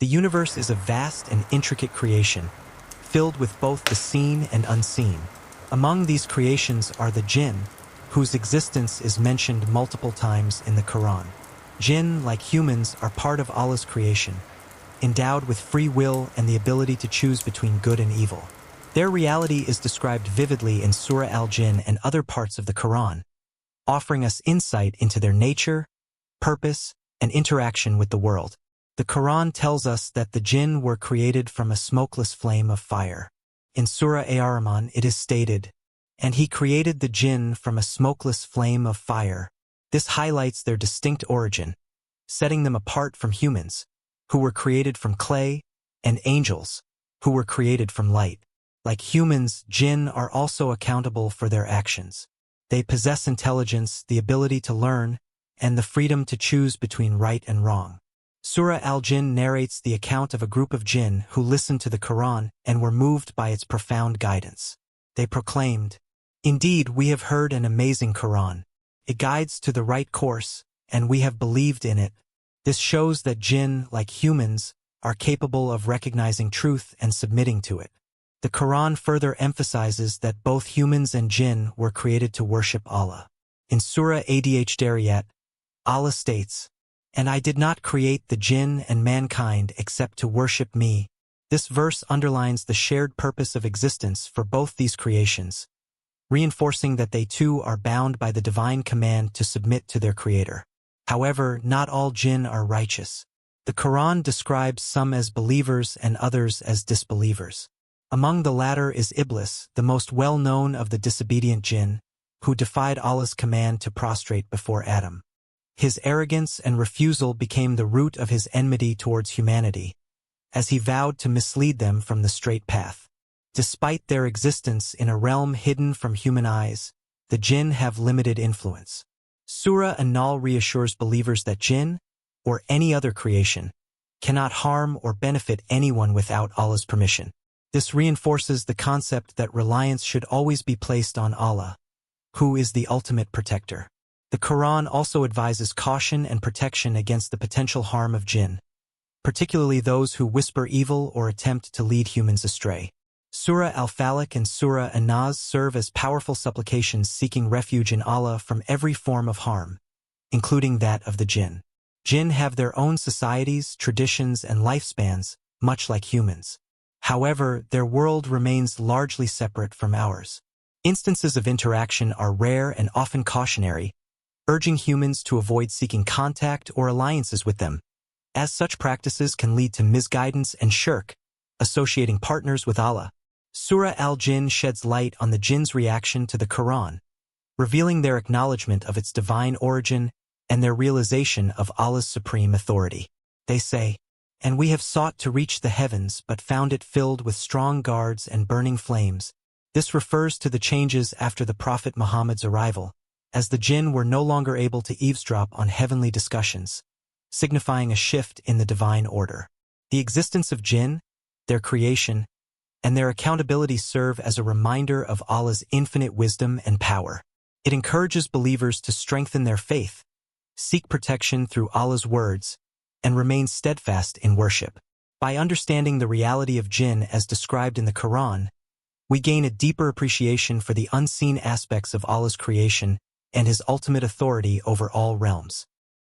The universe is a vast and intricate creation, filled with both the seen and unseen. Among these creations are the Jinn, whose existence is mentioned multiple times in the Quran. Jinn, like humans, are part of Allah's creation, endowed with free will and the ability to choose between good and evil. Their reality is described vividly in Surah Al-Jinn and other parts of the Quran, offering us insight into their nature, purpose, and interaction with the world. The Quran tells us that the Jinn were created from a smokeless flame of fire. In Surah Ar-Rahman it is stated, "And he created the Jinn from a smokeless flame of fire." This highlights their distinct origin, setting them apart from humans, who were created from clay, and angels, who were created from light. Like humans, Jinn are also accountable for their actions. They possess intelligence, the ability to learn, and the freedom to choose between right and wrong. Surah Al-Jinn narrates the account of a group of Jinn who listened to the Quran and were moved by its profound guidance. They proclaimed, "Indeed, we have heard an amazing Quran. It guides to the right course, and we have believed in it." This shows that Jinn, like humans, are capable of recognizing truth and submitting to it. The Quran further emphasizes that both humans and Jinn were created to worship Allah. In Surah Ad-Dariyat, Allah states, "And I did not create the Jinn and mankind except to worship me." This verse underlines the shared purpose of existence for both these creations, reinforcing that they too are bound by the divine command to submit to their Creator. However, not all Jinn are righteous. The Quran describes some as believers and others as disbelievers. Among the latter is Iblis, the most well-known of the disobedient Jinn, who defied Allah's command to prostrate before Adam. His arrogance and refusal became the root of his enmity towards humanity, as he vowed to mislead them from the straight path. Despite their existence in a realm hidden from human eyes, the Jinn have limited influence. Surah An-Nahl reassures believers that Jinn, or any other creation, cannot harm or benefit anyone without Allah's permission. This reinforces the concept that reliance should always be placed on Allah, who is the ultimate protector. The Quran also advises caution and protection against the potential harm of Jinn, particularly those who whisper evil or attempt to lead humans astray. Surah Al-Falaq and Surah An-Nas serve as powerful supplications seeking refuge in Allah from every form of harm, including that of the Jinn. Jinn have their own societies, traditions, and lifespans, much like humans. However, their world remains largely separate from ours. Instances of interaction are rare and often cautionary, urging humans to avoid seeking contact or alliances with them, as such practices can lead to misguidance and shirk, associating partners with Allah. Surah Al-Jinn sheds light on the Jinn's reaction to the Quran, revealing their acknowledgement of its divine origin and their realization of Allah's supreme authority. They say, "And we have sought to reach the heavens but found it filled with strong guards and burning flames." This refers to the changes after the Prophet Muhammad's arrival, as the Jinn were no longer able to eavesdrop on heavenly discussions, signifying a shift in the divine order. The existence of Jinn, their creation, and their accountability serve as a reminder of Allah's infinite wisdom and power. It encourages believers to strengthen their faith, seek protection through Allah's words, and remain steadfast in worship. By understanding the reality of Jinn as described in the Quran, we gain a deeper appreciation for the unseen aspects of Allah's creation and His ultimate authority over all realms.